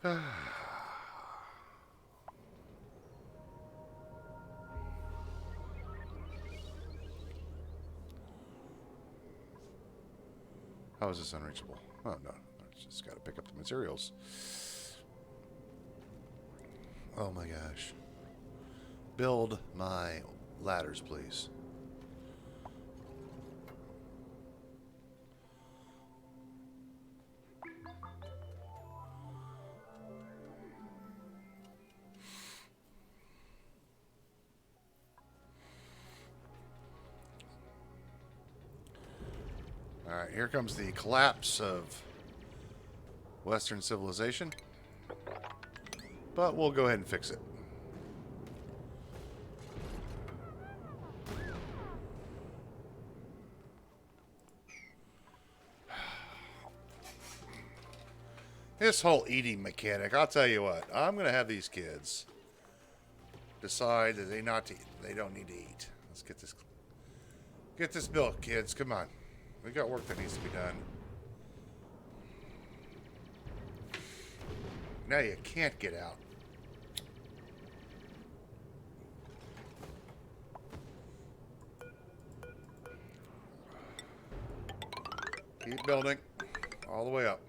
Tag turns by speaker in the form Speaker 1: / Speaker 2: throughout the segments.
Speaker 1: How is this unreachable? Oh, no. I just got to pick up the materials. Oh my gosh. Build my ladders, please. Alright, here comes the collapse of Western civilization. But we'll go ahead and fix it. This whole eating mechanic, I'll tell you what, I'm going to have these kids decide that they don't need to eat. Let's get this built, kids. Come on. We got work that needs to be done. Now you can't get out. Keep building all the way up.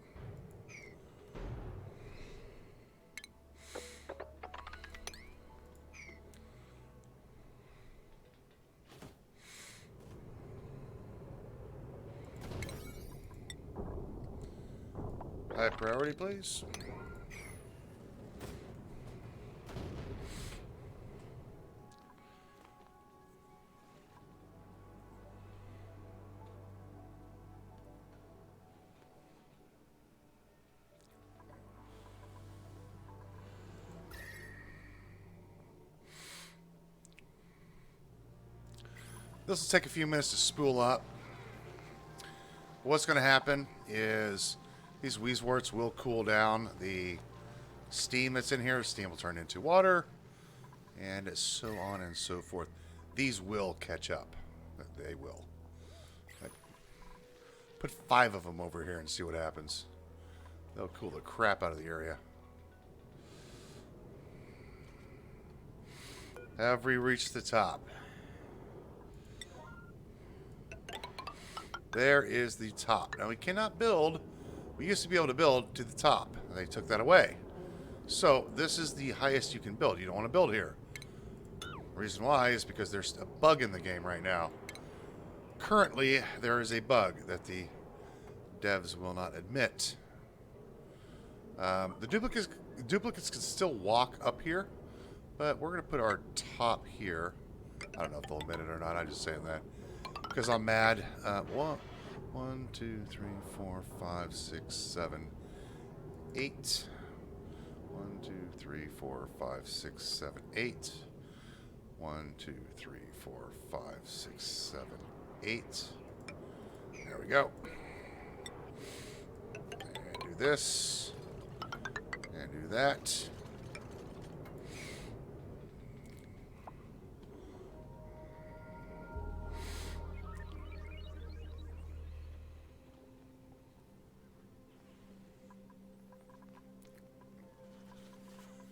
Speaker 1: High priority, please. This will take a few minutes to spool up. What's going to happen is these Wheezeworts will cool down. The steam that's in here, steam will turn into water, and so on and so forth. These will catch up. They will. Put 5 of them over here and see what happens. They'll cool the crap out of the area. Have we reached the top? There is the top. Now we cannot build. We used to be able to build to the top. And they took that away. So this is the highest you can build. You don't want to build here. Reason why is because there's a bug in the game right now. Currently, there is a bug that the devs will not admit. The duplicates can still walk up here, but we're going to put our top here. I don't know if they'll admit it or not. I'm just saying that because I'm mad. 1, 2, 3, 4, 5, 6, 7, 8. 1, 2, 3, 4, 5, 6, 7, 8. 1, 2, 3, 4, 5, 6, 7, 8. There we go. And do this. And do that.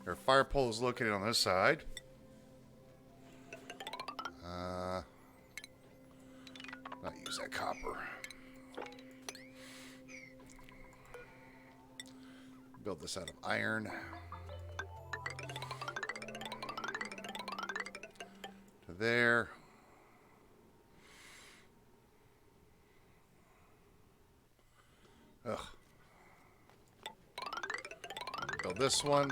Speaker 1: Our fire pole is located on this side. Not use that copper. Build this out of iron. To there. Ugh. Build this one.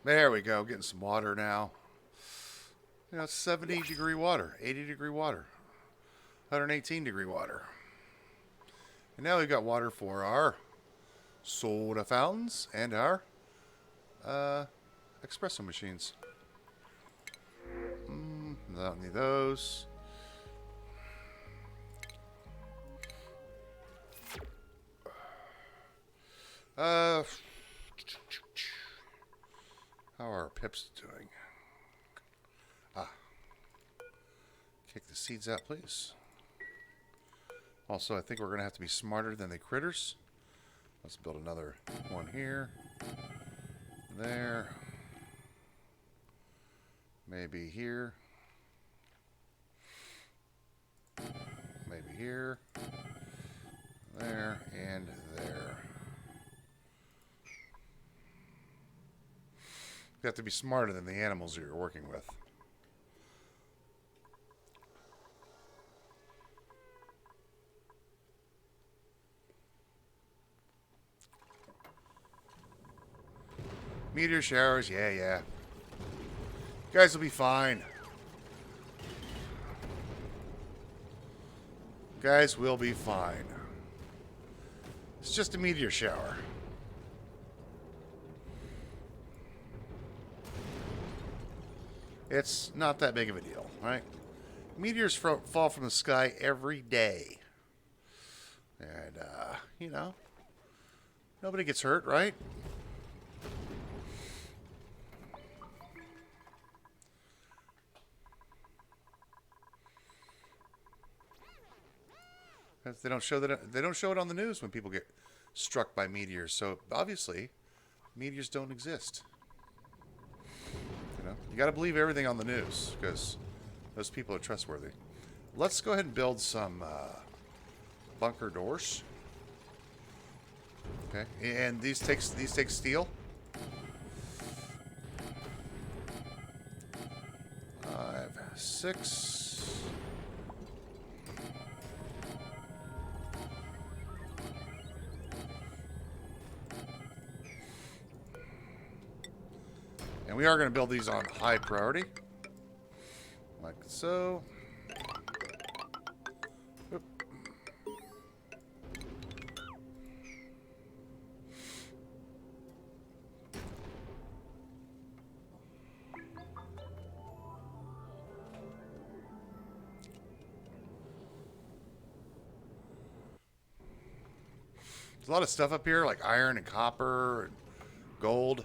Speaker 1: There we go. Getting some water now. You know, it's 70-degree water, 80-degree water. 118-degree water. And now we've got water for our soda fountains and our espresso machines. Don't need those. How are our pips doing? Kick the seeds out, please. Also, I think we're going to have to be smarter than the critters. Let's build another one here. There. Maybe here. Maybe here. There. And there. You have to be smarter than the animals you're working with. Meteor showers, yeah. You guys will be fine. Guys will be fine. It's just a meteor shower. It's not that big of a deal, right? Meteors fall from the sky every day. And, you know, nobody gets hurt, right? They don't show that. They don't show it on the news when people get struck by meteors. So obviously, meteors don't exist. You know, you got to believe everything on the news because those people are trustworthy. Let's go ahead and build some bunker doors. Okay, and these take steel. 5, 6. And we are going to build these on high priority. Like so. Oop. There's a lot of stuff up here, like iron and copper and gold.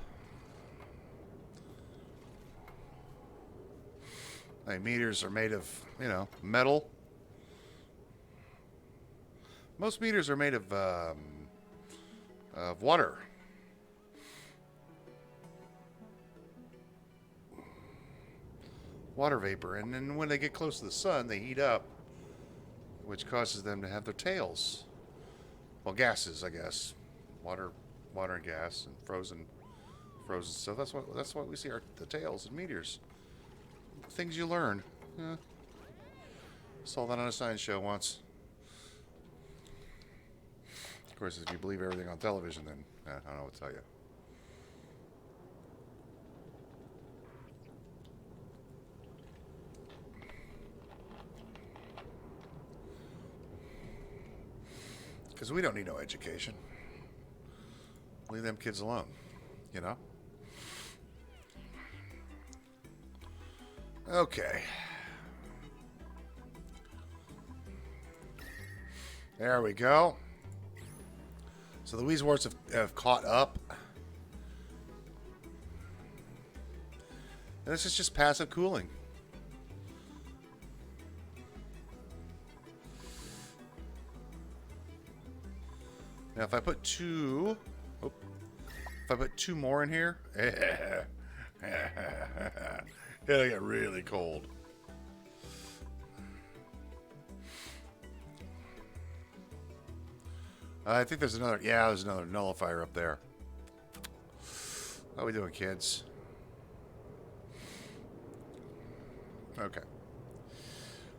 Speaker 1: Like meters are made of, you know, metal. Most meters are made of water. Water vapor. And then when they get close to the sun, they heat up, which causes them to have their tails. Well, gases, I guess. Water and gas and frozen stuff. That's why we see the tails in meteors. Things you learn. Yeah. Saw that on a science show once. Of course, if you believe everything on television, then I don't know what to tell you. Because we don't need no education. Leave them kids alone, you know? Okay. There we go. So the Weezeworts have caught up. And this is just passive cooling. Now if I put two more in here, it'll get really cold. I think there's another nullifier up there. How are we doing, kids? Okay.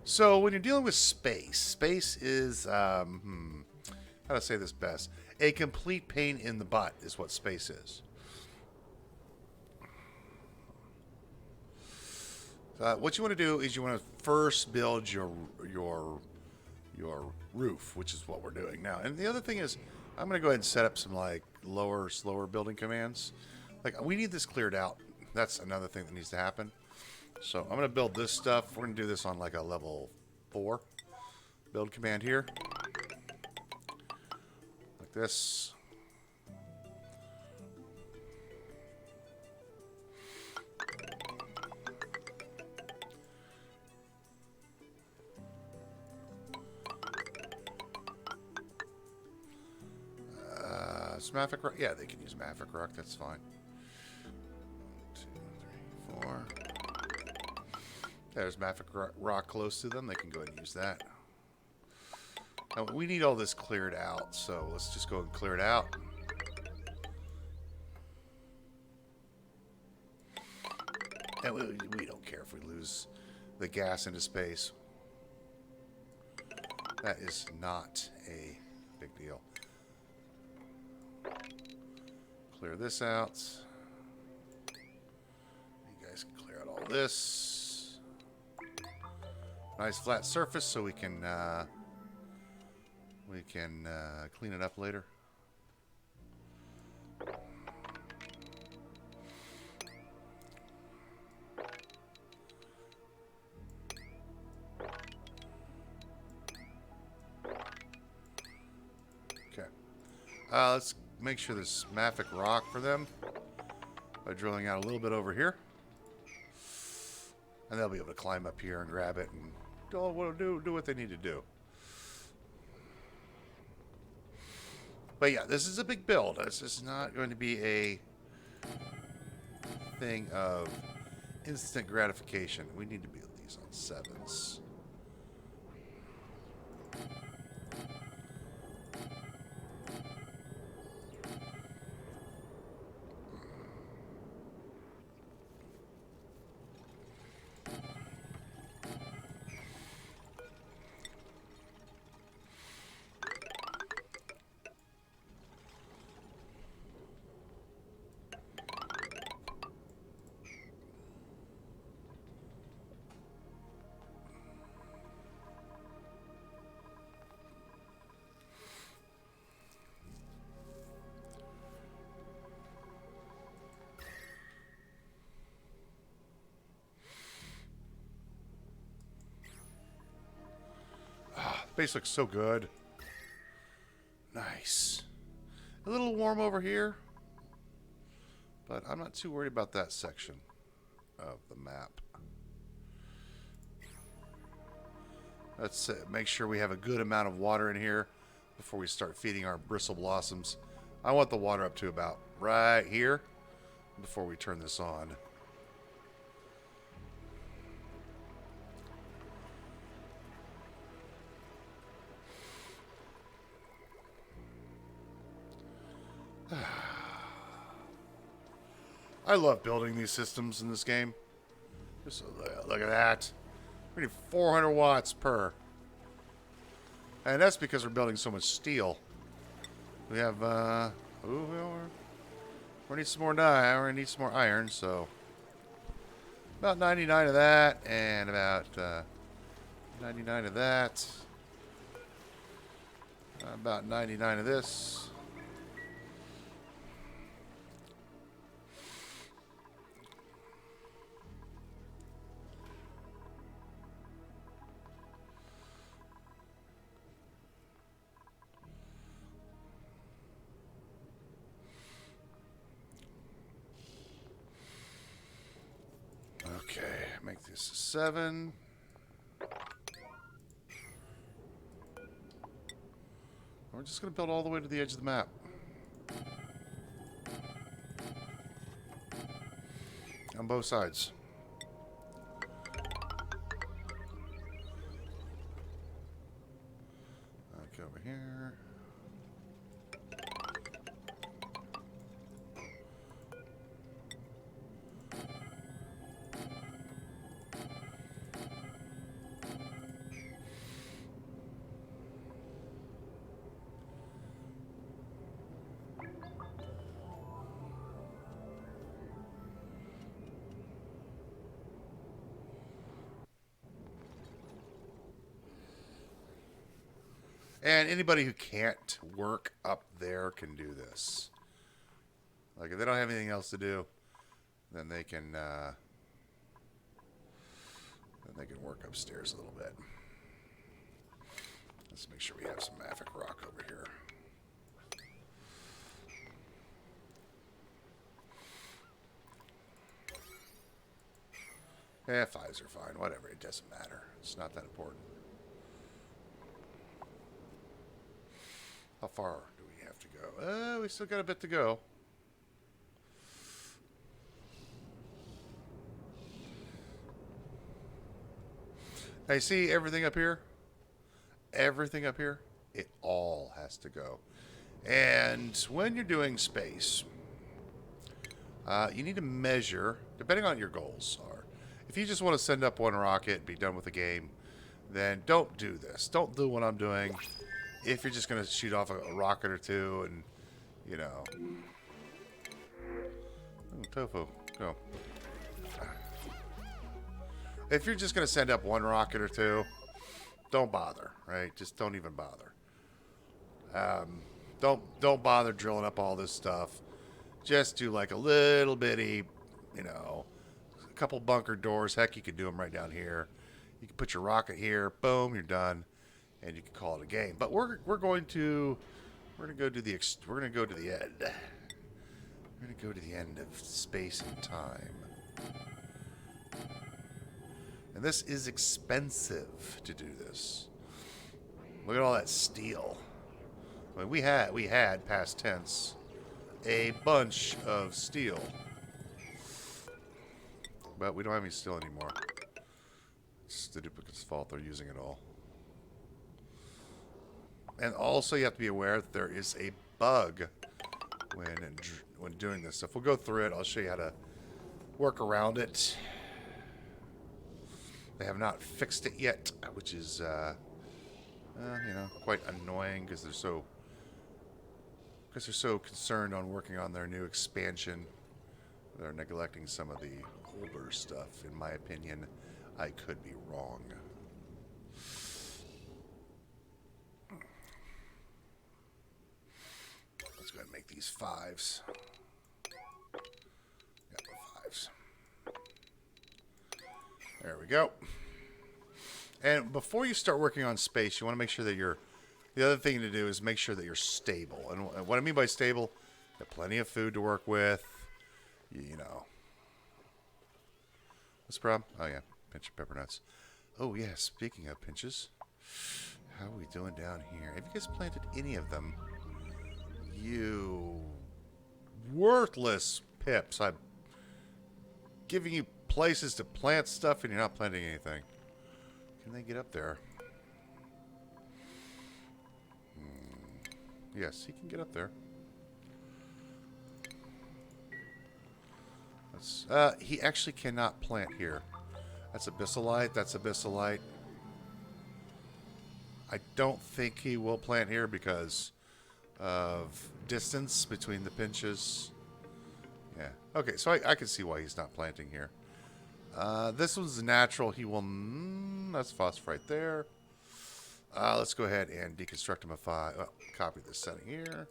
Speaker 1: So when you're dealing with space is, how do I say this best? A complete pain in the butt is what space is. What you want to do is you want to first build your your roof, which is what we're doing now. And the other thing is, I'm going to go ahead and set up some like lower, slower building commands. Like we need this cleared out. That's another thing that needs to happen. So I'm going to build this stuff. We're going to do this on like a level 4 build command here. Like this. Mafic Rock? Yeah, they can use Mafic Rock. That's fine. 1, 2, 3, 4. There's Mafic Rock close to them. They can go ahead and use that. Now, we need all this cleared out, so let's just go ahead and clear it out. And we don't care if we lose the gas into space. That is not a big deal. Clear this out. You guys can clear out all this. Nice flat surface so we can clean it up later. Okay. Let's make sure there's Mafic Rock for them by drilling out a little bit over here. And they'll be able to climb up here and grab it and do what they need to do. But yeah, this is a big build. This is not going to be a thing of instant gratification. We need to build these on 7s. Base looks so good. Nice. A little warm over here, but I'm not too worried about that section of the map. Let's make sure we have a good amount of water in here before we start feeding our bristle blossoms. I want the water up to about right here before we turn this on. I love building these systems in this game. Just look at that. We need 400 watts per. And that's because we're building so much steel. We have, we need some more dye. We need some more iron, so. About 99 of that, and about 99 of that. About 99 of this. Okay, make this a 7. We're just going to build all the way to the edge of the map. On both sides. Okay, over here. And anybody who can't work up there can do this. Like, if they don't have anything else to do, then they can work upstairs a little bit. Let's make sure we have some Maffic rock over here. Yeah, 5s are fine. Whatever. It doesn't matter. It's not that important. How far do we have to go? We still got a bit to go. Now, you see everything up here? Everything up here? It all has to go. And when you're doing space, you need to measure, depending on what your goals are. If you just want to send up one rocket and be done with the game, then don't do this. Don't do what I'm doing. If you're just going to shoot off a rocket or two and, you know. Ooh, tofu, go. If you're just going to send up one rocket or two, don't bother, right? Just don't even bother. Don't bother drilling up all this stuff. Just do like a little bitty, you know, a couple bunker doors. Heck, you could do them right down here. You can put your rocket here. Boom, you're done, and you can call it a game. But we're going to go to the end. We're going to go to the end of space and time. And this is expensive to do this. Look at all that steel. I mean, we had past tense a bunch of steel, but we don't have any steel anymore. It's the duplicate's fault. They're using it all. And also, you have to be aware that there is a bug when doing this stuff. We'll go through it. I'll show you how to work around it. They have not fixed it yet, which is, you know, quite annoying because they're so concerned on working on their new expansion. They're neglecting some of the older stuff. In my opinion, I could be wrong. Let's go ahead and make these 5s. Got the 5s. There we go. And before you start working on space, you want to make sure that the other thing to do is make sure that you're stable. And what I mean by stable, you have plenty of food to work with. You know. What's the problem? Oh, yeah. Pinch of pepper nuts. Oh, yeah. Speaking of pinches, how are we doing down here? Have you guys planted any of them? You worthless pips. I'm giving you places to plant stuff and you're not planting anything. Can they get up there? Yes, he can get up there. He actually cannot plant here. That's abyssalite. That's abyssalite. I don't think he will plant here because of distance between the pinches. Yeah. Okay, so I can see why he's not planting here. This one's natural. He will... that's phosphorite there. Let's go ahead and deconstructimify. Oh, copy this setting here.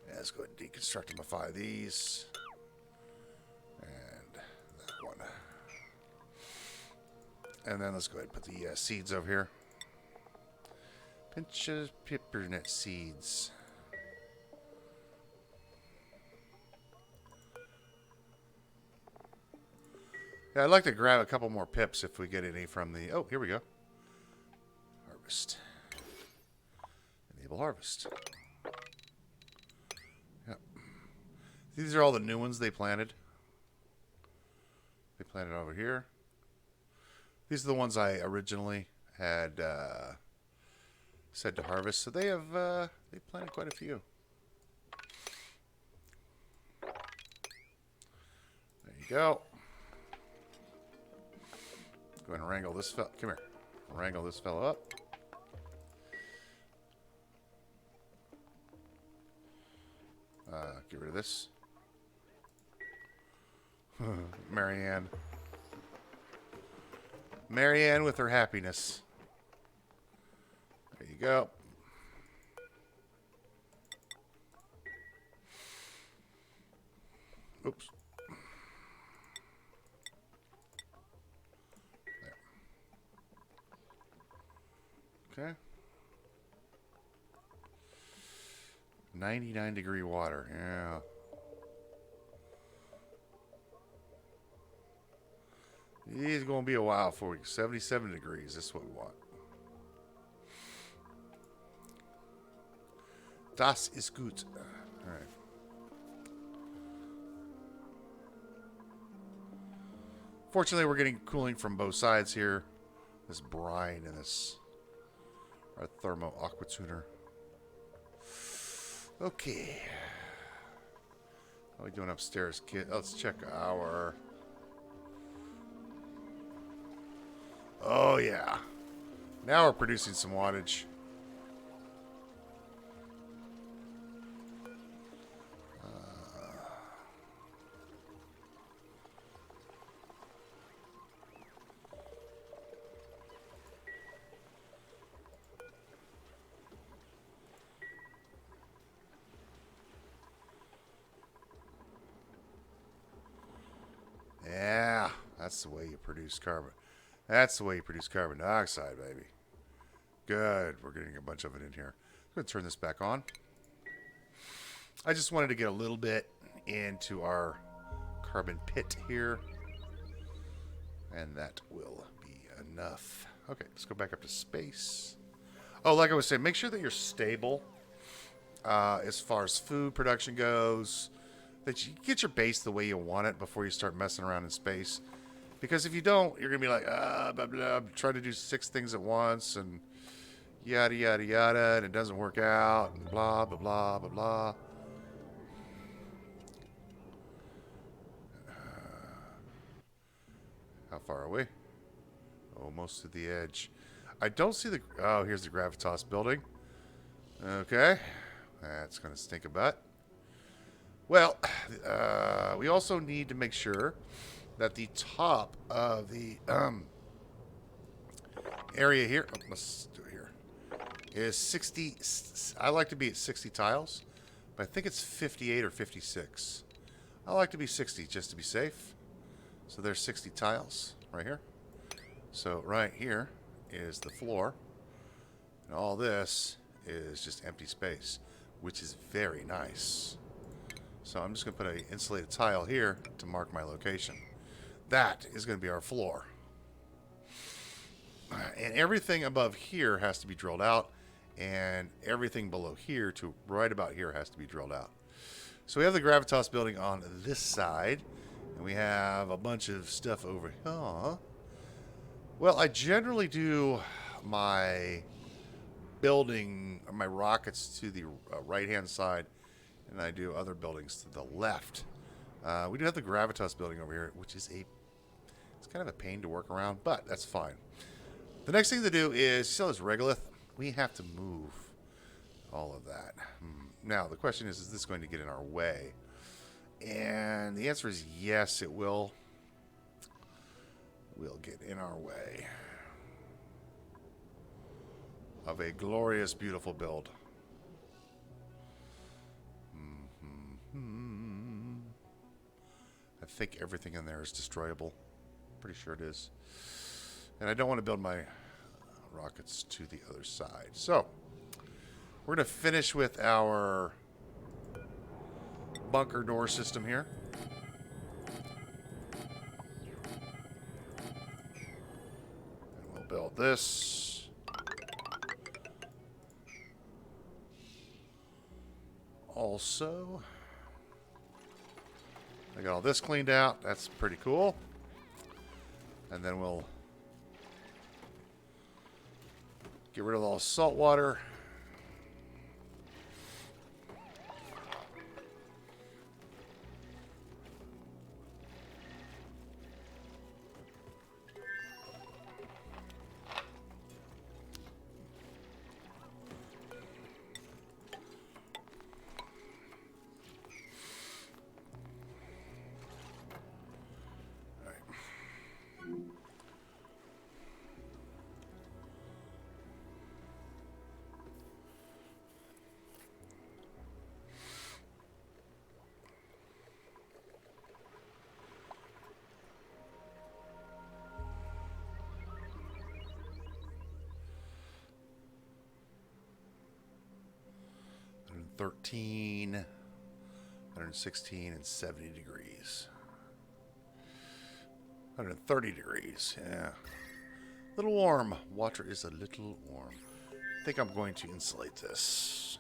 Speaker 1: Yeah, let's go ahead and deconstructimify these. And that one. And then let's go ahead and put the seeds over here. Pinch of peppermint seeds. Yeah, I'd like to grab a couple more pips if we get any from the... Oh, here we go. Harvest. Enable harvest. Yep. These are all the new ones they planted. They planted over here. These are the ones I originally had said to harvest. So they have they planted quite a few. There you go. Go ahead and wrangle this fella. Come here. Wrangle this fella up. Get rid of this. Marianne. Marianne with her happiness. There you go. Oops. There. Okay. 99-degree water. Yeah. It's going to be a while for you. 77 degrees. That's what we want. Das ist gut. All right. Fortunately, we're getting cooling from both sides here. This brine and this our thermo aqua tuner. Okay. How are we doing upstairs, kid? Let's check our... Oh, yeah. Now we're producing some wattage. Yeah, that's the way you produce carbon. That's the way you produce carbon dioxide, baby. Good. We're getting a bunch of it in here. I'm going to turn this back on. I just wanted to get a little bit into our carbon pit here. And that will be enough. Okay, let's go back up to space. Oh, like I was saying, make sure that you're stable as far as food production goes. That you get your base the way you want it before you start messing around in space. Because if you don't, you're going to be like, blah, blah, I'm trying to do 6 things at once, and yada, yada, yada, and it doesn't work out, and blah, blah, blah, blah, blah. How far are we? Almost to the edge. I don't see the... Oh, here's the Gravitas building. Okay. That's going to stink a butt. Well, we also need to make sure that the top of the area here, let's do it here, is 60. I like to be at 60 tiles, but I think it's 58 or 56. I like to be 60 just to be safe. So there's 60 tiles right here. So right here is the floor, and all this is just empty space, which is very nice. So I'm just going to put an insulated tile here to mark my location. That is going to be our floor. And everything above here has to be drilled out. And everything below here to right about here has to be drilled out. So we have the Gravitas building on this side. And we have a bunch of stuff over here. Well, I generally do my building, or my rockets to the right-hand side. And I do other buildings to the left. We do have the Gravitas building over here, which is it's kind of a pain to work around, but that's fine. The next thing to do is, still as regolith, we have to move all of that. Now, the question is this going to get in our way? And the answer is yes, it will. Will get in our way of a glorious, beautiful build. I think everything in there is destroyable. Pretty sure it is. And I don't want to build my rockets to the other side. So, we're going to finish with our bunker door system here. And we'll build this. Also, I got all this cleaned out. That's pretty cool. And then we'll get rid of all the salt water. 113, 116, and 70 degrees. 130 degrees, yeah. A little warm. Water is a little warm. I think I'm going to insulate this.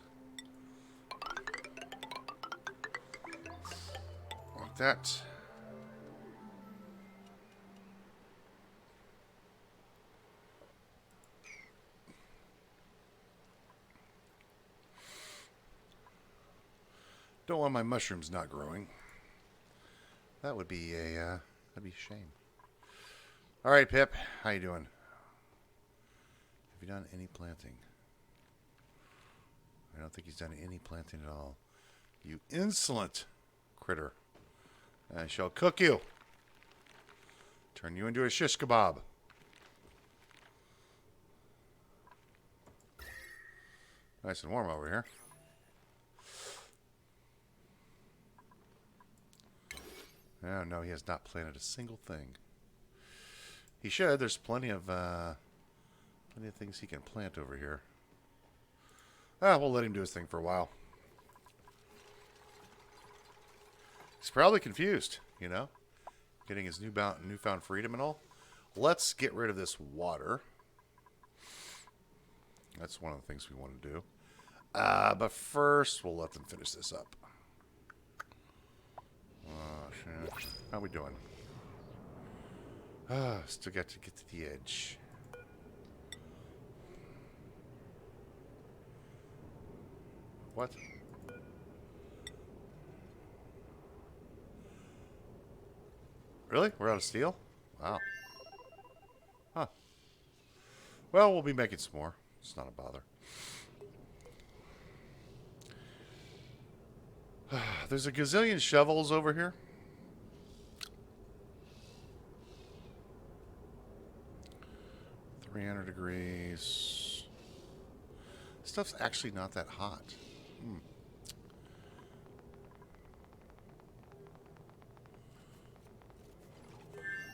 Speaker 1: Like that. Don't want my mushrooms not growing. That would be a shame. All right, Pip, how you doing? Have you done any planting? I don't think he's done any planting at all. You insolent critter! I shall cook you. Turn you into a shish kebab. Nice and warm over here. Oh, no, he has not planted a single thing. He should. There's plenty of things he can plant over here. We'll let him do his thing for a while. He's probably confused, you know, getting his newfound freedom and all. Let's get rid of this water. That's one of the things we want to do. But first, we'll let them finish this up. How we doing? Still got to get to the edge. What? Really? We're out of steel? Wow. Huh. Well, we'll be making some more. It's not a bother. There's a gazillion shovels over here. $300 degrees. Stuff's actually not that hot.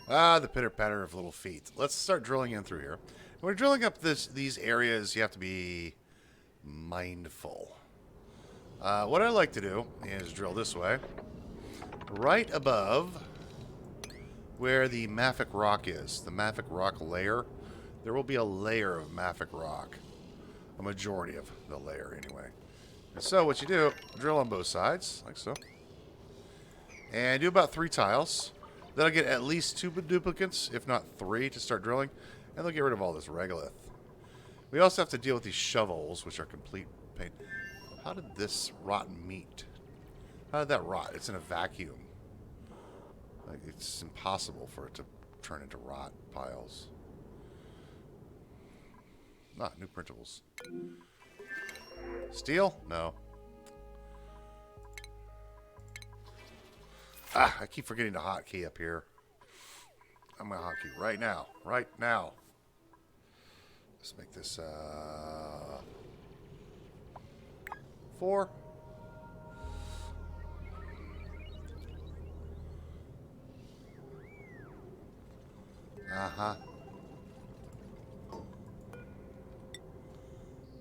Speaker 1: The pitter-patter of little feet. Let's start drilling in through here. When we're drilling up these areas, you have to be mindful. What I like to do is drill this way. Right above where the mafic rock is, the mafic rock layer, there will be a layer of mafic rock. A majority of the layer, anyway. And so what you do, drill on both sides, like so. And do about 3 tiles. That'll get at least 2 duplicates, if not 3, to start drilling. And they'll get rid of all this regolith. We also have to deal with these shovels, which are complete pain. How did this rotten meat? How did that rot? It's in a vacuum. Like, it's impossible for it to turn into rot piles. New printables. Steel? No. I keep forgetting the hotkey up here. I'm going to hotkey right now. Right now. Let's make this, 4.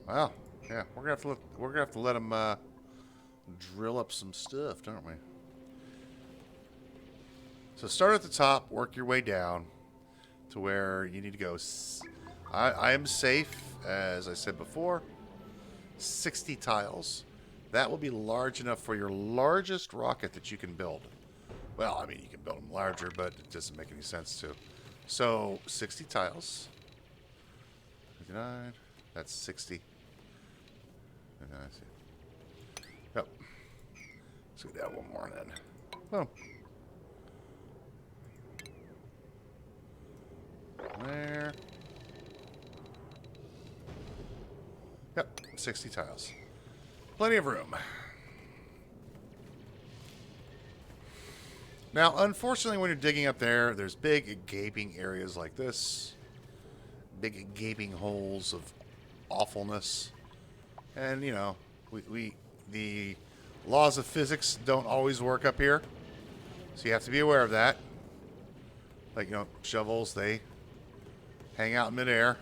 Speaker 1: Well, yeah, we're gonna have to let them drill up some stuff, don't we? So start at the top, work your way down to where you need to go. I am safe, as I said before, 60 tiles. That will be large enough for your largest rocket that you can build. Well, I mean, you can build them larger, but it doesn't make any sense to. So, 60 tiles. 59. That's 60. Yep. Let's go down one more then. Boom. There. Yep, 60 tiles. Plenty of room. Now, unfortunately, when you're digging up there, there's big gaping areas like this. Big gaping holes of awfulness. And, you know, the laws of physics don't always work up here. So you have to be aware of that. Like, you know, shovels, they hang out in midair.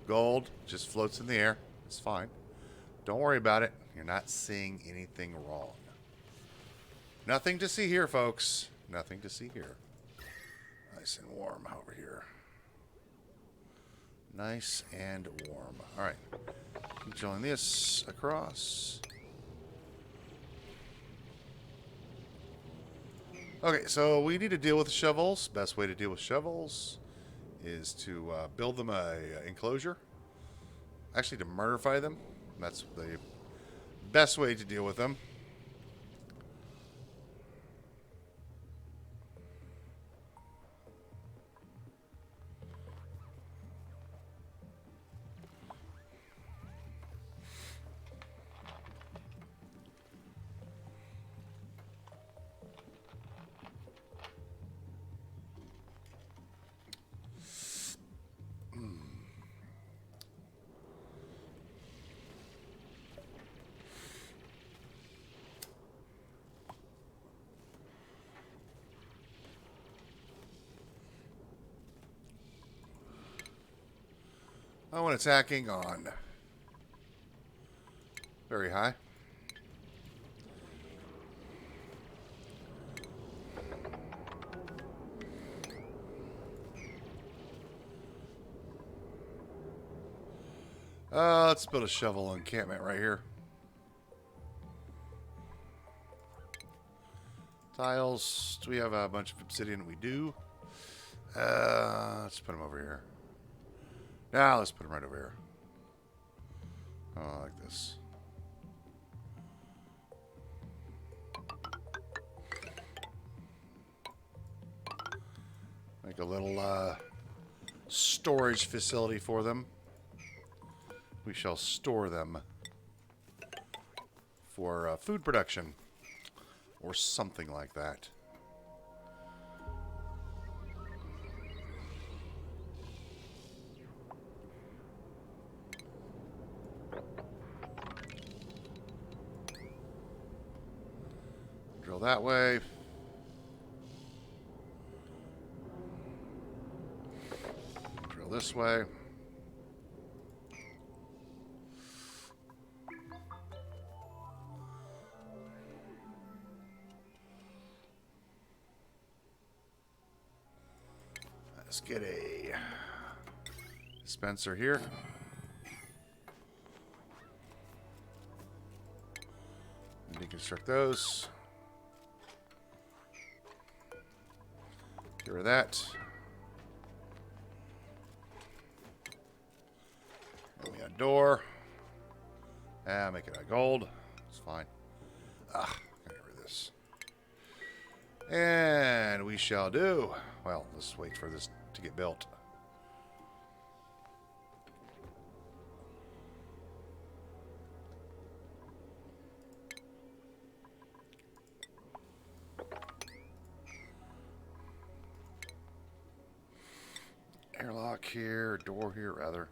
Speaker 1: Gold just floats in the air. It's fine. Don't worry about it. You're not seeing anything wrong. Nothing to see here, folks. Nothing to see here. Nice and warm over here. Nice and warm. All right. Keep drilling this across. Okay, so we need to deal with the shovels. Best way to deal with shovels is to build them a enclosure. Actually, to murderify them. That's the best way to deal with them. I want attacking on very high. Let's build a shovel encampment right here. Tiles. Do we have a bunch of obsidian? We do. Let's put them over here. Now let's put them right over here. Oh, like this. Make a little storage facility for them. We shall store them for food production or something like that. Drill that way. Drill this way. Let's get a dispenser here. And deconstruct those. Get rid of that. Then we got a door. Make it out of gold. It's fine. Gotta get rid of this. And we shall do. Well, let's wait for this to get built. Airlock here, door here, rather.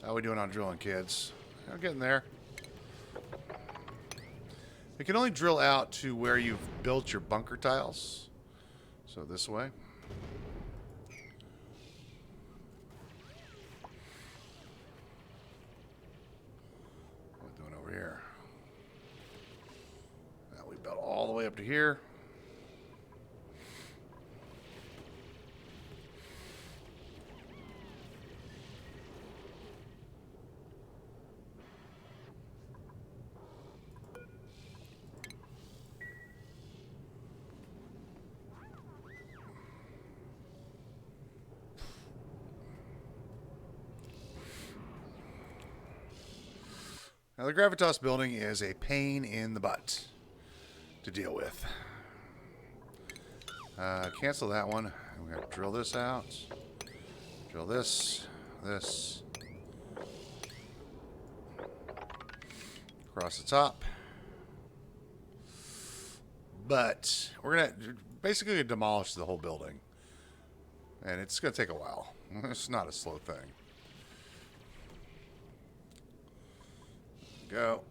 Speaker 1: How are we doing on drilling, kids? I'm getting there. We can only drill out to where you've built your bunker tiles. So this way. What are we doing over here? Now we built all the way up to here. Now, the Gravitas building is a pain in the butt to deal with. Cancel that one. We're going to drill this out. Drill this. This. Across the top. But we're going to basically demolish the whole building. And it's going to take a while. It's not a slow thing. Go.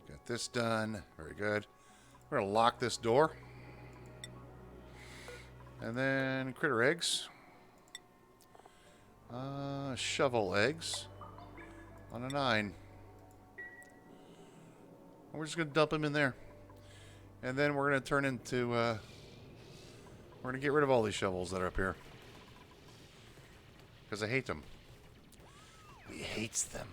Speaker 1: Got this done. Very good. We're going to lock this door. And then critter eggs. Shovel eggs. On a 9. And we're just going to dump them in there. And then we're going to turn into... we're going to get rid of all these shovels that are up here. Because I hate them. We hates them.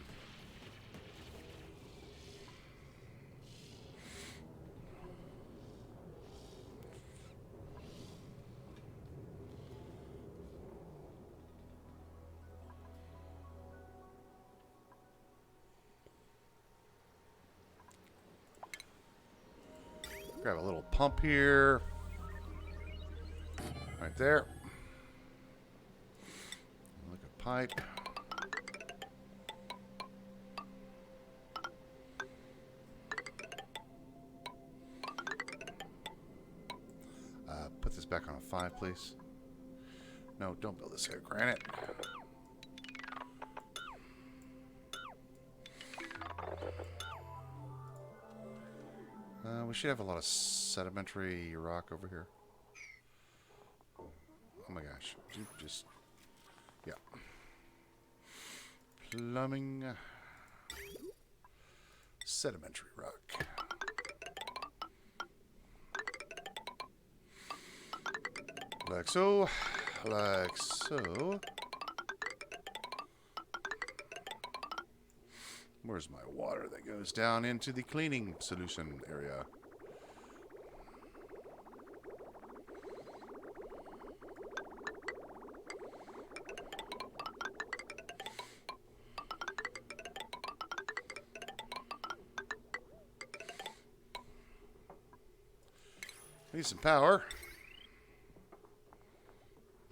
Speaker 1: Grab a little pump here. Right there. Look at pipe. Put this back on a 5, please. No, don't build this here. Granite. We should have a lot of sedimentary rock over here. Oh my gosh. Just... Yeah. Plumbing. Sedimentary rock. Like so. Like so. Where's my water that goes down into the cleaning solution area? Need some power.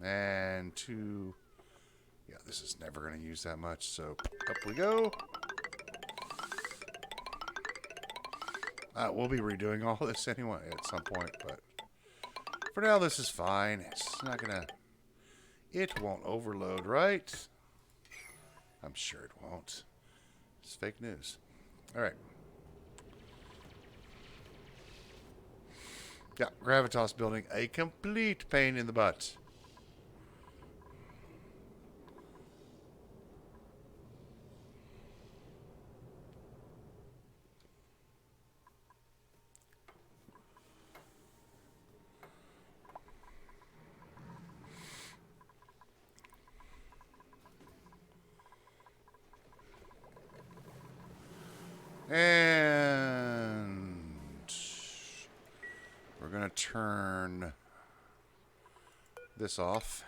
Speaker 1: And 2... Yeah, this is never going to use that much, so up we go. We'll be redoing all this anyway at some point, but for now this is fine. It's not going to... It won't overload, right? I'm sure it won't. It's fake news. All right. Yeah, Gravitas building, a complete pain in the butt. And we're going to turn this off.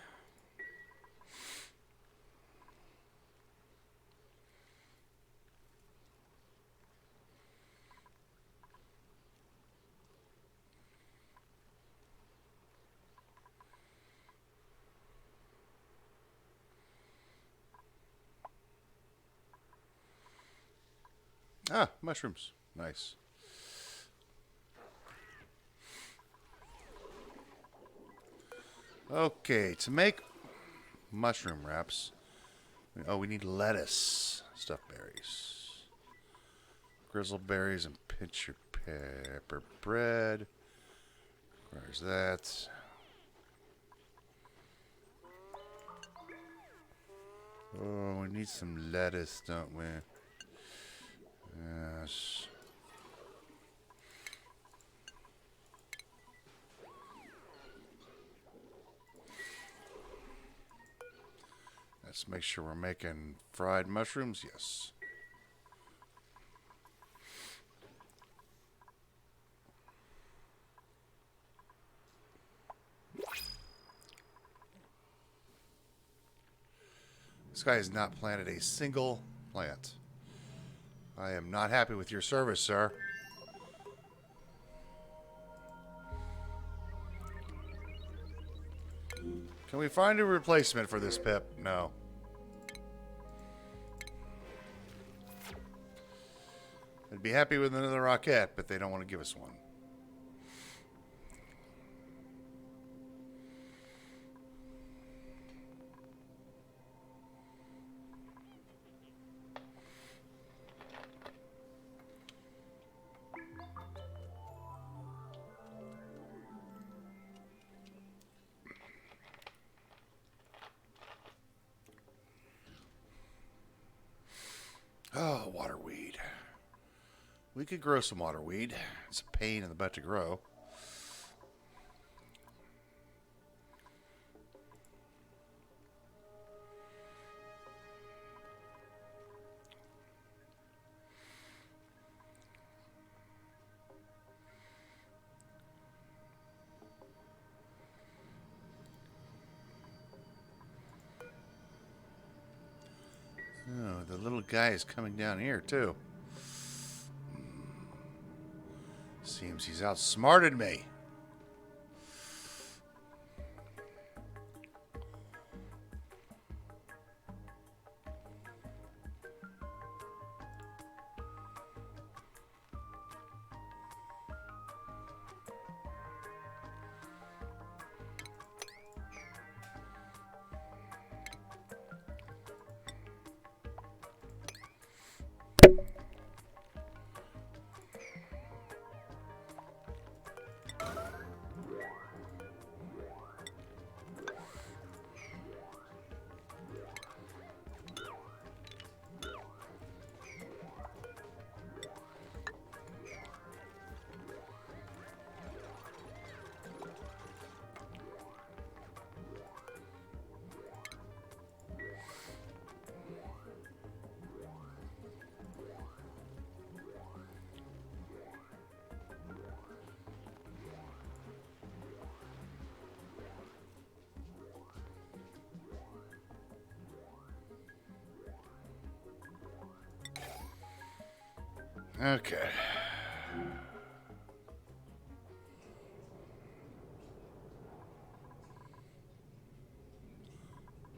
Speaker 1: Ah, mushrooms. Nice. Okay, to make mushroom wraps, we need lettuce, stuffed berries, grizzled berries, and pincher pepper bread. Where's that? Oh, we need some lettuce, don't we? Yes. Let's make sure we're making fried mushrooms. Yes. This guy has not planted a single plant. I am not happy with your service, sir. Can we find a replacement for this pip? No. I'd be happy with another rocket, but they don't want to give us one. Waterweed. We could grow some waterweed. It's a pain in the butt to grow. Oh, the little guy is coming down here, too. Seems he's outsmarted me. Okay.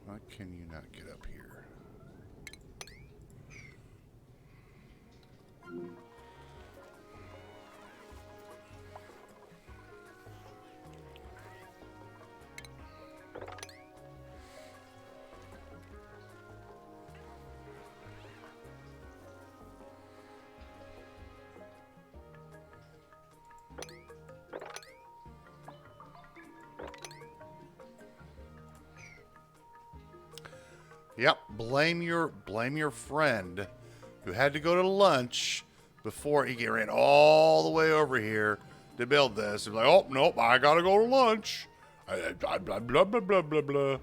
Speaker 1: Why can you not get up here? Yep, blame your friend who had to go to lunch before he ran all the way over here to build this. He's like, oh nope, I gotta go to lunch. Blah blah blah blah blah blah blah.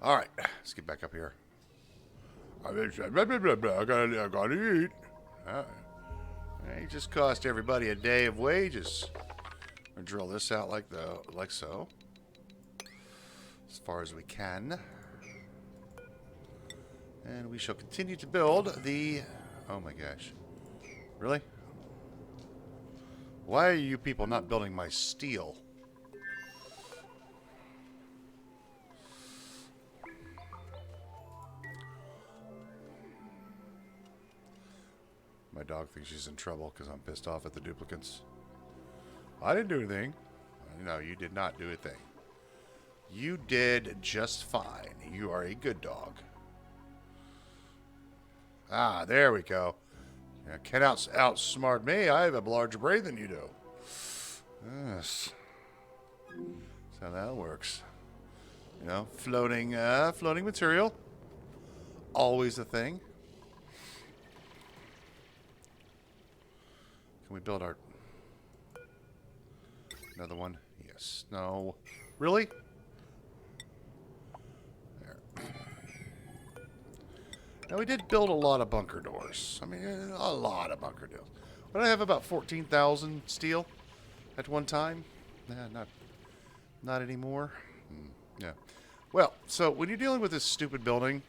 Speaker 1: All right, let's get back up here. I gotta eat. It just cost everybody a day of wages. We'll drill this out like so, as far as we can, and we shall continue to build the. Oh my gosh, really? Why are you people not building my steel? My dog thinks she's in trouble because I'm pissed off at the duplicates. I didn't do anything. No, you did not do a thing. You did just fine. You are a good dog. Ah, there we go. You can't outsmart me. I have a larger brain than you do. Yes. That's how that works. You know, floating material. Always a thing. Can we build our... Another one? Yes. No. Really? There. Now, we did build a lot of bunker doors. I mean, a lot of bunker doors. But I have about 14,000 steel at one time. Nah, not anymore. Yeah. Well, so when you're dealing with this stupid building,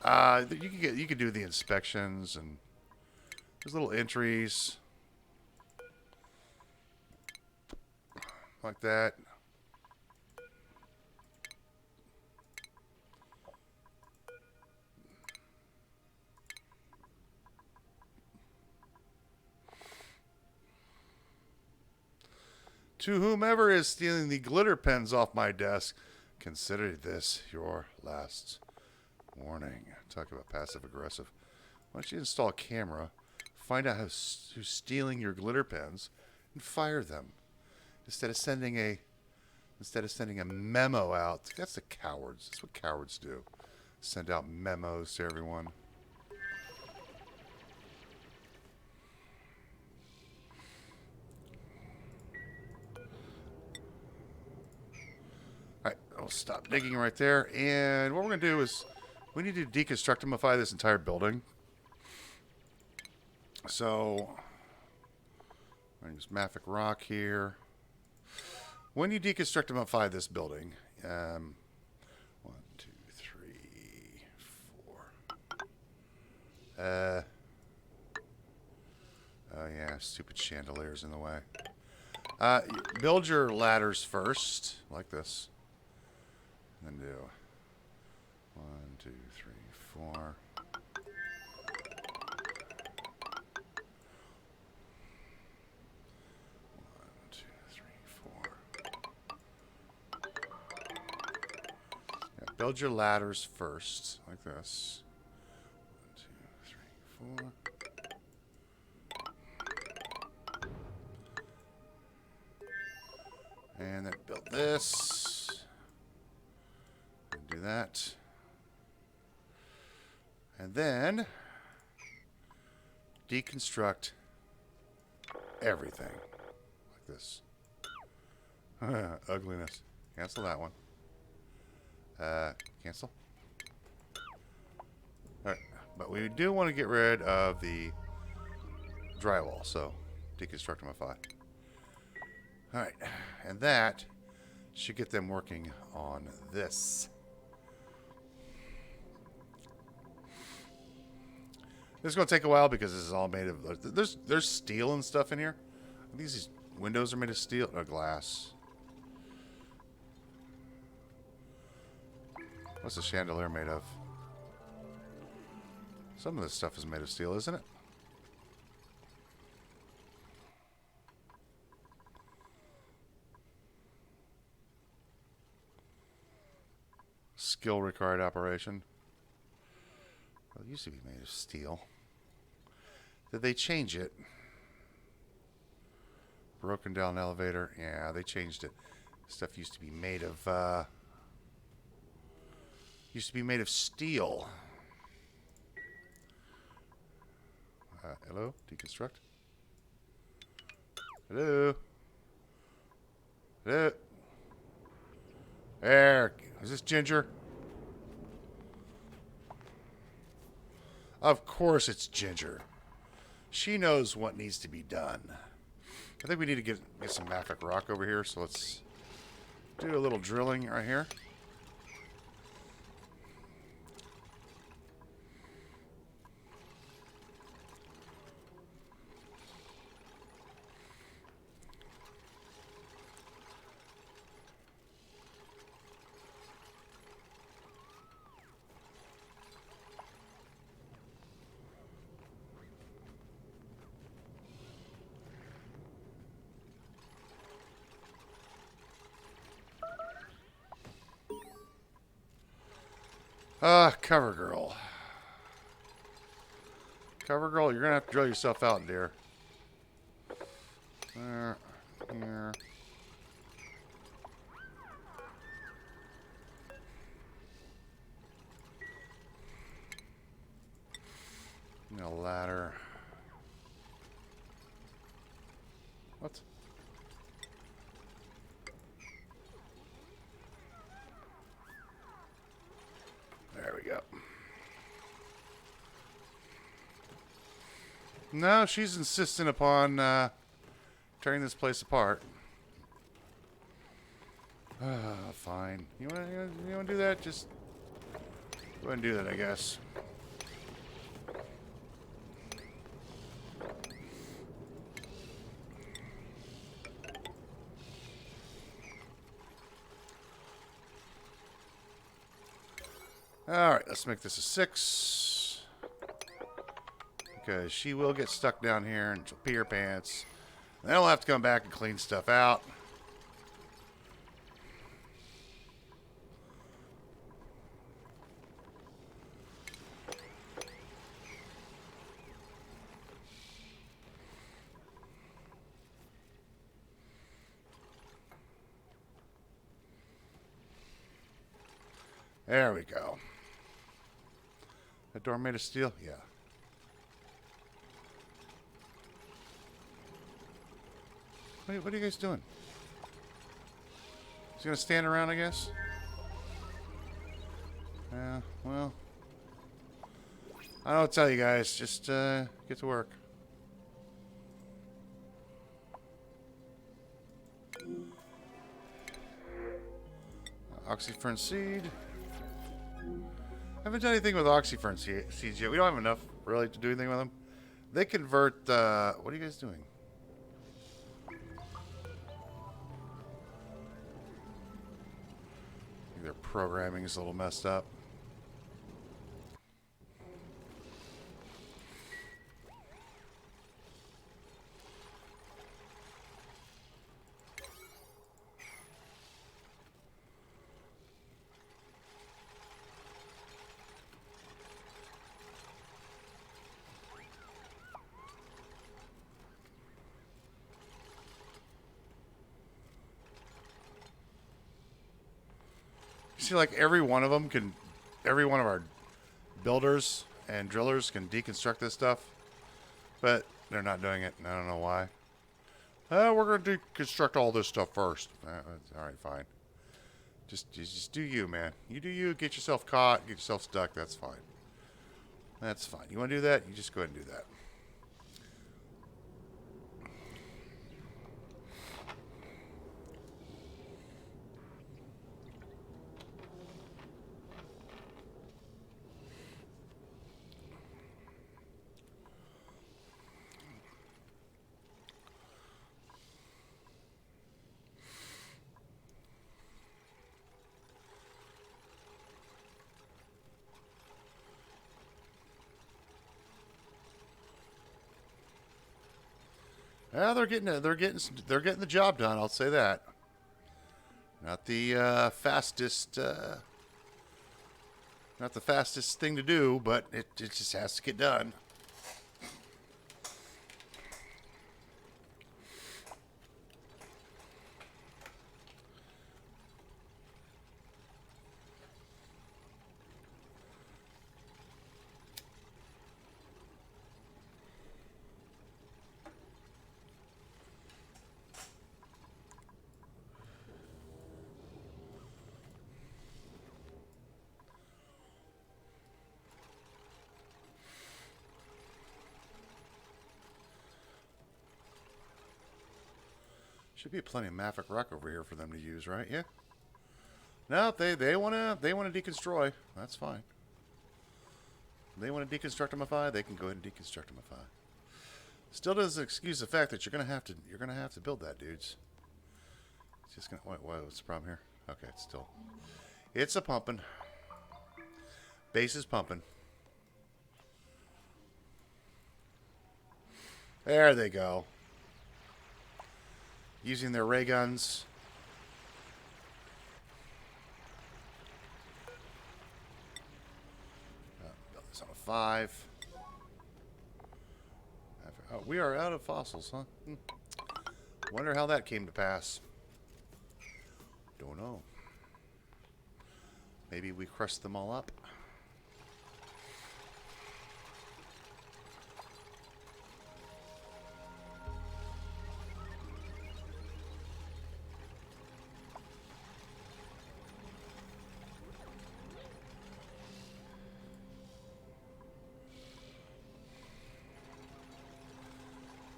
Speaker 1: you can do the inspections and there's little entries like that. To whomever is stealing the glitter pens off my desk, consider this your last warning. Talk about passive aggressive. Why don't you install a camera find out who's stealing your glitter pens, and fire them instead of sending a memo out. That's the cowards. That's what cowards do. Send out memos to everyone. Alright, I'll stop digging right there. And what we're going to do is we need to deconstructimify this entire building. So, I'm going to use Mafic Rock here. When you deconstructimify this building, 1, 2, 3, 4. Oh yeah, stupid chandeliers in the way. Build your ladders first, like this. And then do 1, 2, 3, 4. Build your ladders first, like this. 1, 2, 3, 4. And then build this. And do that. And then deconstruct everything. Like this. Ugliness. Cancel that one. Cancel. Alright, but we do want to get rid of the drywall, so deconstructimify. Alright, and that should get them working on this. This is going to take a while because this is all made of... There's steel and stuff in here. These windows are made of steel or glass. What's the chandelier made of? Some of this stuff is made of steel, isn't it? Skill required operation. Well, it used to be made of steel. Did they change it? Broken down elevator. Yeah, they changed it. Stuff used to be made of... used to be made of steel. Hello? Deconstruct? Hello? Hello? There. Is this Ginger? Of course it's Ginger. She knows what needs to be done. I think we need to get some Mafic Rock over here, so let's do a little drilling right here. Cover girl. Cover girl, you're gonna have to drill yourself out, dear. There, here. A ladder. What? There we go. No, she's insistent upon tearing this place apart. Fine. You want to do that? Just go ahead and do that, I guess. Alright, let's make this a 6. Because she will get stuck down here and she'll pee her pants. Then we'll have to come back and clean stuff out. There we go. That door made of steel? Yeah. What are you guys doing? He's gonna stand around, I guess? Yeah, well. I don't tell you guys. Just get to work. Oxyfern seed. I haven't done anything with oxyfern seeds yet. We don't have enough, really, to do anything with them. They convert, what are you guys doing? Their programming is a little messed up. See, like every one of them can, every one of our builders and drillers can deconstruct this stuff, but they're not doing it, and I don't know why. We're going to deconstruct all this stuff first. All right, fine. Just do you, man. You do you. Get yourself caught. Get yourself stuck. That's fine. That's fine. You want to do that? You just go ahead and do that. Yeah, they're getting the job done. I'll say that. Not the fastest, not the fastest thing to do, but it just has to get done. Should be plenty of Maffic rock over here for them to use, right? Yeah. No, they wanna deconstruct. That's fine. They want to deconstructimify. They can go ahead and deconstructimify. Still doesn't excuse the fact that you're gonna have to build that, dudes. It's just gonna what's the problem here? Okay, it's a pumping. Base is pumping. There they go. Using their ray guns. Build this on a 5. Oh, we are out of fossils, huh? Wonder how that came to pass. Don't know. Maybe we crushed them all up.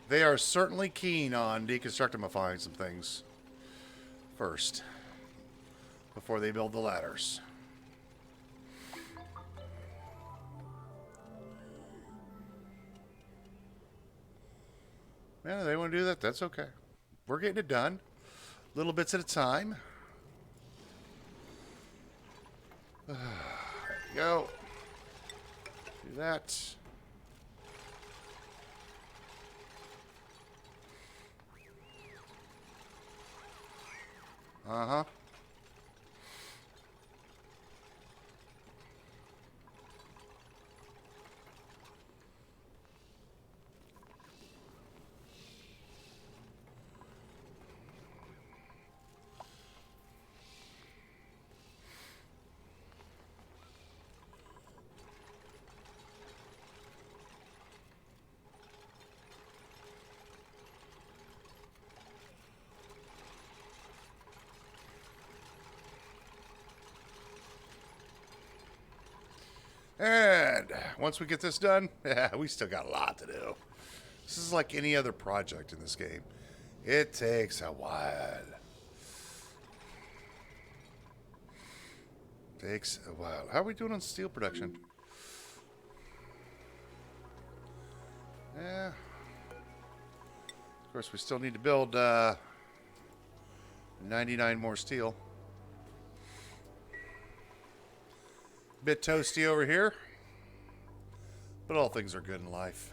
Speaker 1: They are certainly keen on deconstructimifying some things first before they build the ladders. Yeah, they want to do that. That's okay. We're getting it done. Little bits at a time. There you go. Do that. Uh-huh. And once we get this done, we still got a lot to do. This is like any other project in this game. It takes a while. Takes a while. How are we doing on steel production? Yeah. Of course, we still need to build 99 more steel. Bit toasty over here. But all things are good in life.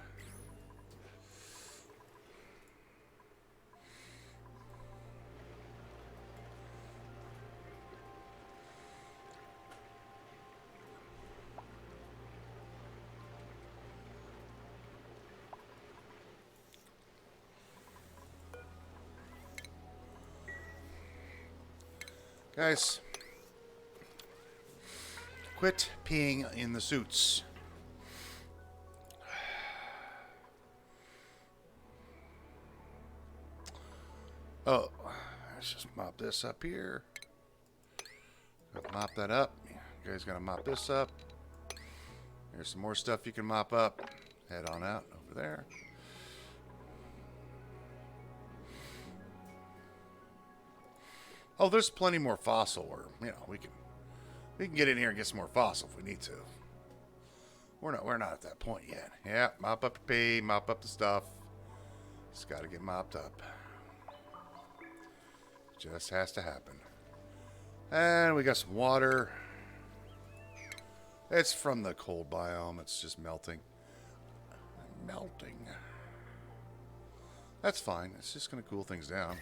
Speaker 1: Guys, quit peeing in the suits. Oh, let's just mop this up here. Mop that up. You guys gotta mop this up. There's some more stuff you can mop up. Head on out over there. Oh, there's plenty more fossil where, you know, we can get in here and get some more fossil if we need to. We're not at that point yet. Yeah, mop up the pee, mop up the stuff. It's got to get mopped up. Just has to happen. And we got some water. It's from the cold biome. It's just melting. Melting. That's fine. It's just going to cool things down.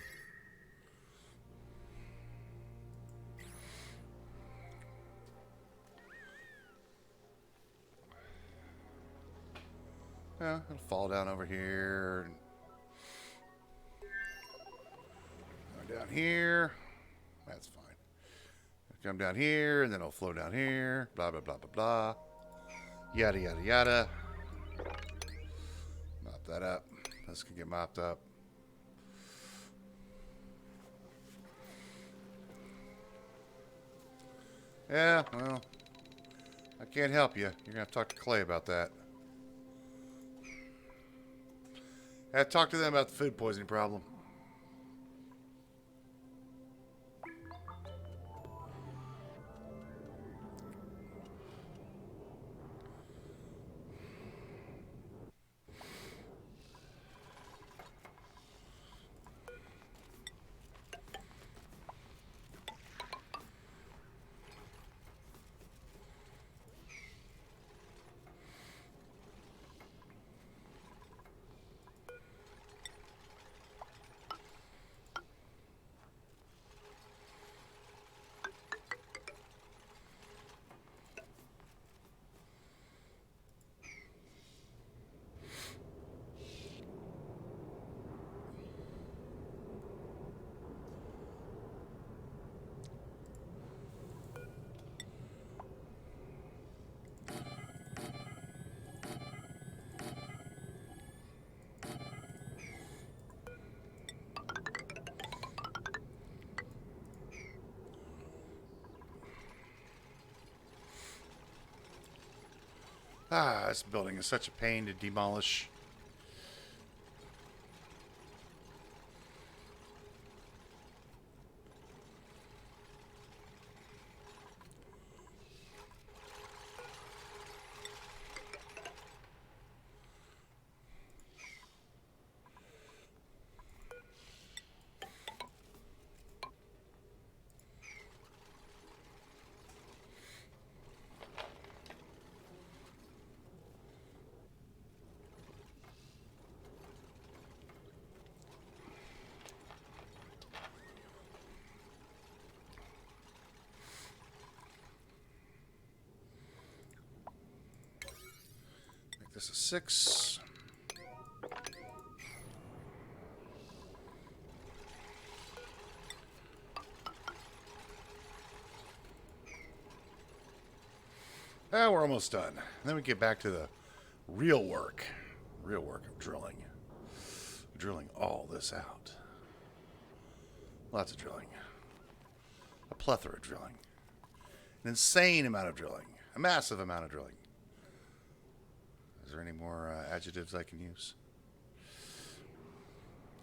Speaker 1: Yeah, it'll fall down over here. Go down here. That's fine. It'll come down here, and then it'll flow down here. Blah, blah, blah, blah, blah. Yada, yada, yada. Mop that up. This can get mopped up. Yeah, well, I can't help you. You're going to have to talk to Clay about that. I had to talk to them about the food poisoning problem. Ah, this building is such a pain to demolish. This is 6. Ah, we're almost done. And then we get back to the real work. Real work of drilling. Drilling all this out. Lots of drilling. A plethora of drilling. An insane amount of drilling. A massive amount of drilling. Is there any more adjectives I can use?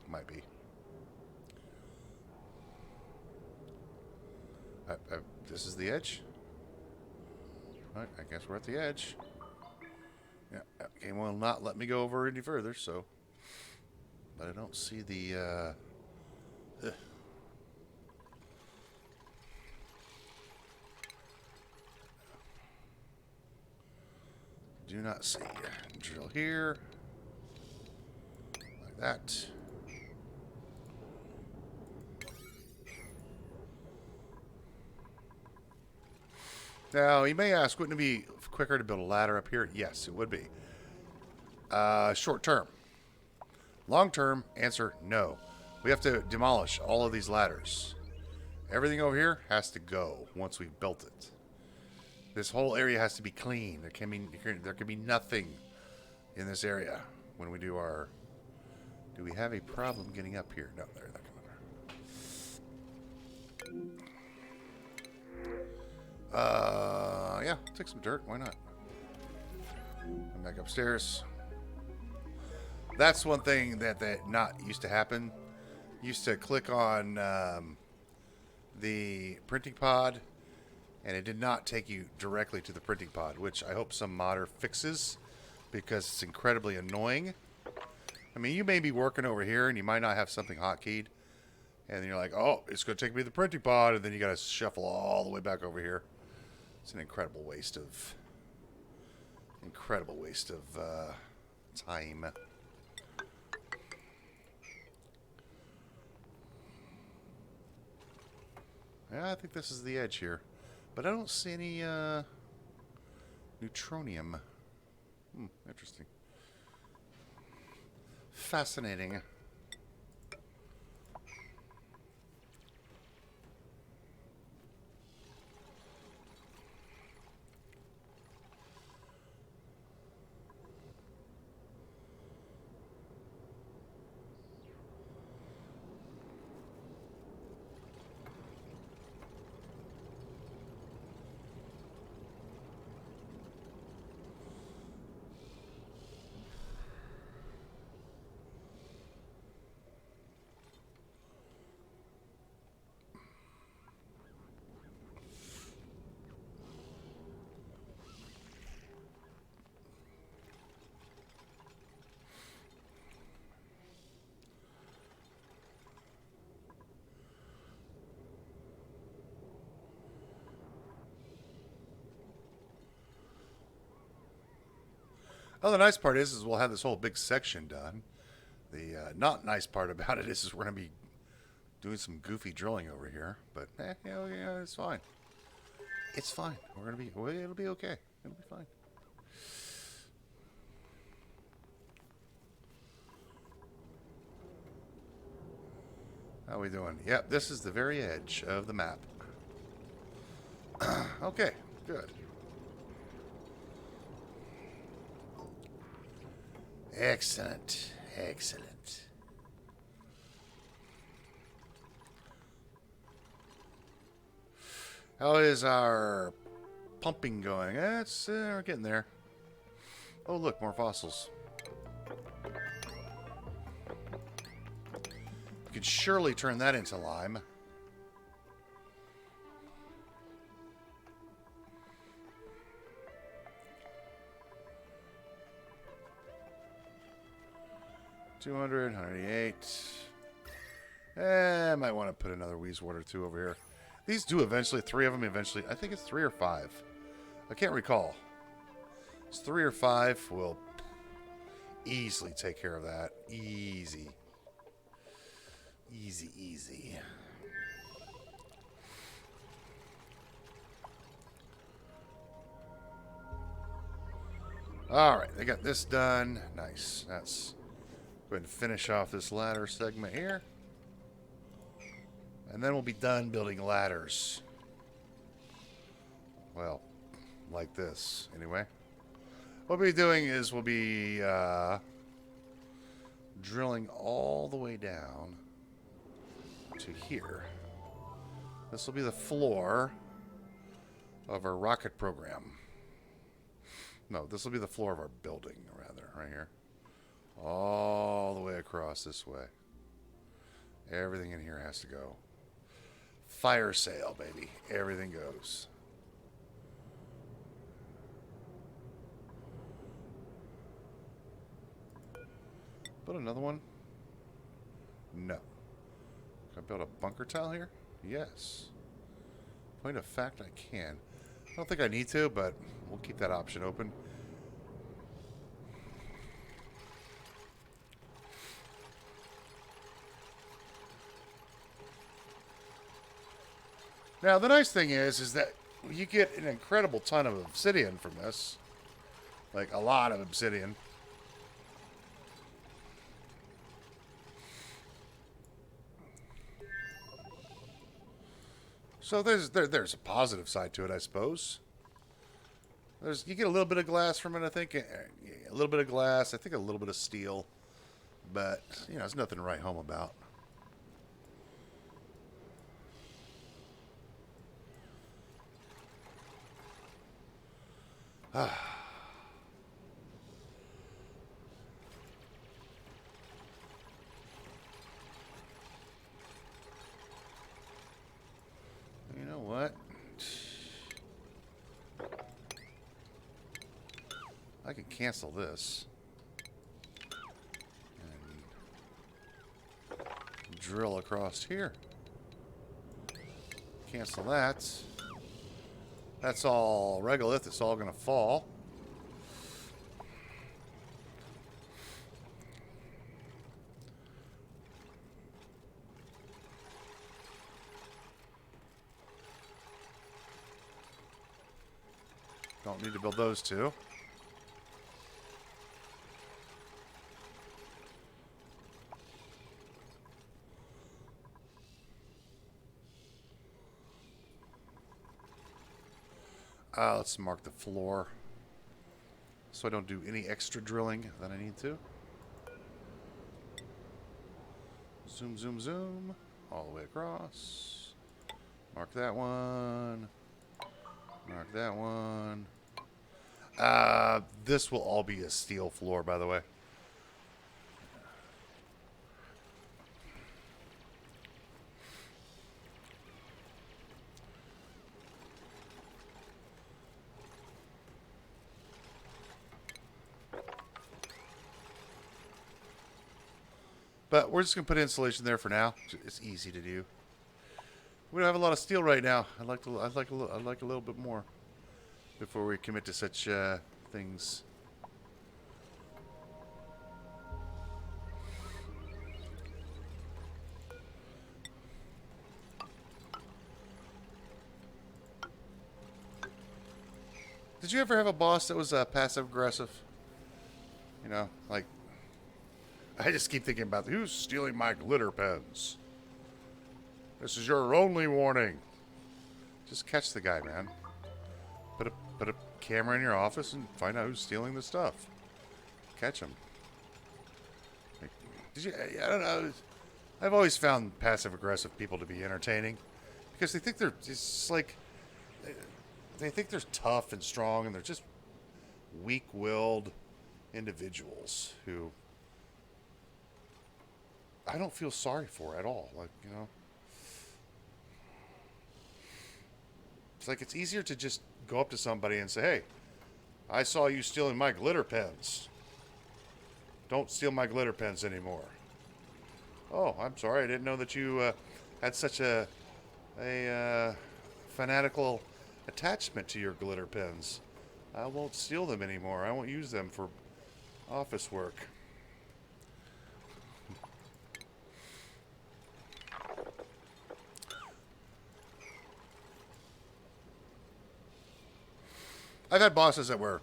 Speaker 1: Might be. This is the edge. Alright, I guess we're at the edge. Yeah, game will not let me go over any further, so. But I don't see the. Do not see. Drill here. Like that. Now, you may ask, wouldn't it be quicker to build a ladder up here? Yes, it would be. Short term. Long term, answer no. We have to demolish all of these ladders. Everything over here has to go once we've built it. This whole area has to be clean. There can be nothing in this area when we do our... Do we have a problem getting up here? No, they're not coming up. Yeah, take some dirt. Why not? Come back upstairs. That's one thing that not used to happen. Used to click on the printing pod, and it did not take you directly to the printing pod, which I hope some modder fixes because it's incredibly annoying. I mean, you may be working over here and you might not have something hotkeyed, and then you're like, oh, it's going to take me to the printing pod, and then you got to shuffle all the way back over here. It's an incredible waste of time. Yeah, I think this is the edge here, but I don't see any neutronium. Interesting. Fascinating. Oh, the nice part is we'll have this whole big section done. The not nice part about it is we're going to be doing some goofy drilling over here. But, yeah, it's fine. It's fine. It'll be okay. It'll be fine. How are we doing? Yep, this is the very edge of the map. Okay, good. Excellent. Excellent. How is our pumping going? We're getting there. Oh, look, more fossils. You could surely turn that into lime. $200, $188. I might want to put another Wheezewater or two over here. These do eventually, 3 of them eventually. I think it's 3 or 5. I can't recall. It's 3 or 5. We'll easily take care of that. Easy. Easy, easy. Alright, they got this done. Nice. That's... Go ahead and finish off this ladder segment here. And then we'll be done building ladders. Well, like this, anyway. What we'll be doing is we'll be drilling all the way down to here. This will be the floor of our rocket program. No, this will be the floor of our building, rather, right here. All the way across this way. Everything in here has to go. Fire sale, baby. Everything goes. Build another one? No. Can I build a bunker tile here? Yes. Point of fact, I can. I don't think I need to, but we'll keep that option open. Now, the nice thing is that you get an incredible ton of obsidian from this. Like, a lot of obsidian. So there's a positive side to it, I suppose. You get a little bit of glass from it, I think. A little bit of glass, I think a little bit of steel. But, you know, there's nothing to write home about. You know what? I can cancel this. And drill across here. Cancel that. That's all regolith. It's all going to fall. Don't need to build those two. Let's mark the floor so I don't do any extra drilling than I need to. Zoom, zoom, zoom. All the way across. Mark that one. Mark that one. This will all be a steel floor, by the way. But we're just gonna put insulation there for now. It's easy to do. We don't have a lot of steel right now. I'd like a little bit more before we commit to such things. Did you ever have a boss that was passive aggressive? You know, like, I just keep thinking about who's stealing my glitter pens. This is your only warning. Just catch the guy, man. Put a camera in your office and find out who's stealing the stuff. Catch him. Like, I don't know. I've always found passive-aggressive people to be entertaining because they think they're just like they think they're tough and strong, and they're just weak-willed individuals who I don't feel sorry for at all. Like, you know, it's like it's easier to just go up to somebody and say, "Hey, I saw you stealing my glitter pens. Don't steal my glitter pens anymore." Oh, I'm sorry. I didn't know that you had such a fanatical attachment to your glitter pens. I won't steal them anymore. I won't use them for office work. I've had bosses that were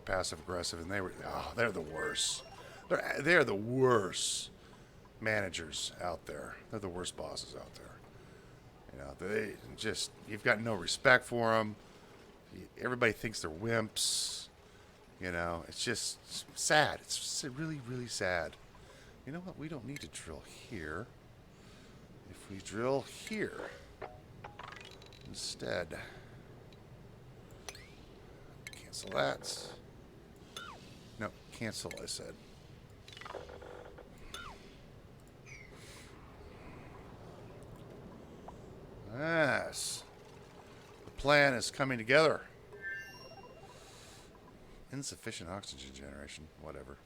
Speaker 1: passive aggressive, and they're the worst. They're the worst managers out there. They're the worst bosses out there. You know, they just, you've got no respect for them. Everybody thinks they're wimps. You know, it's just sad. It's just really, really sad. You know what? We don't need to drill here. If we drill here instead. Cancel that. No, cancel, I said. Yes. The plan is coming together. Insufficient oxygen generation. Whatever.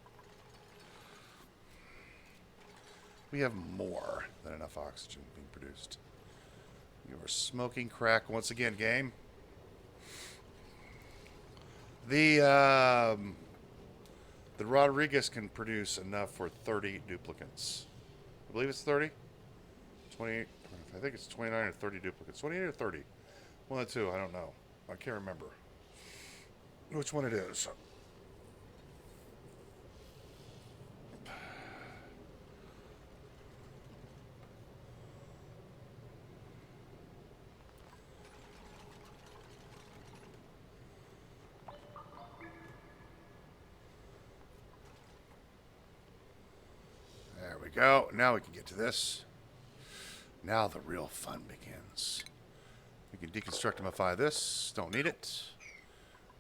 Speaker 1: We have more than enough oxygen being produced. You are smoking crack once again, game. The Rodriguez can produce enough for 30 duplicates. I believe it's 30. 28. I think it's 29 or 30 duplicates. 28 or 30. One of the two. I don't know. I can't remember which one it is. There we go. Now we can get to this. Now the real fun begins. We can deconstructimify this. Don't need it.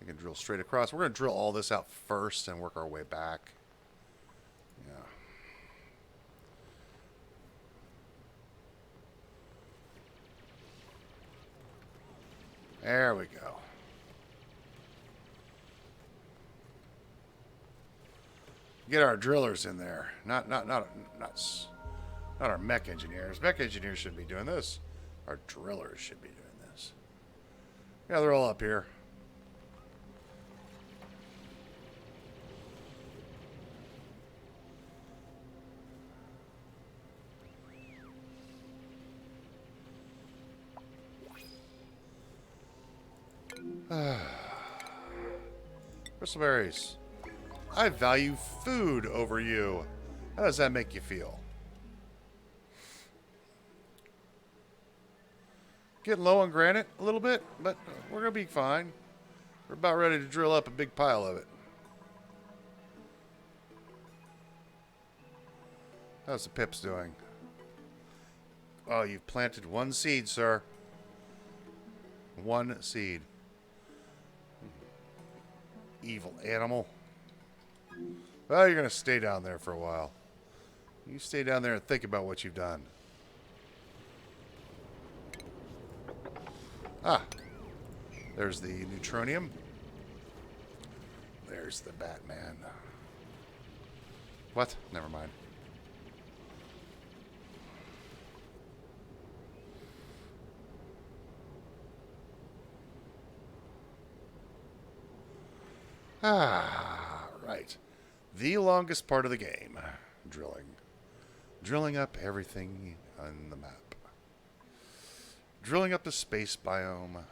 Speaker 1: We can drill straight across. We're going to drill all this out first and work our way back. Yeah. There we go. Get our drillers in there. Not our mech engineers. Mech engineers shouldn't be doing this. Our drillers should be doing this. Yeah, they're all up here. Bristleberries. I value food over you. How does that make you feel? Getting low on granite a little bit, but we're going to be fine. We're about ready to drill up a big pile of it. How's the pips doing? Oh, you've planted one seed, sir. One seed. Evil animal. Well, you're going to stay down there for a while. You stay down there and think about what you've done. Ah. There's the neutronium. There's the Batman. What? Never mind. Ah, right. The longest part of the game. Drilling. Drilling up everything on the map. Drilling up the space biome.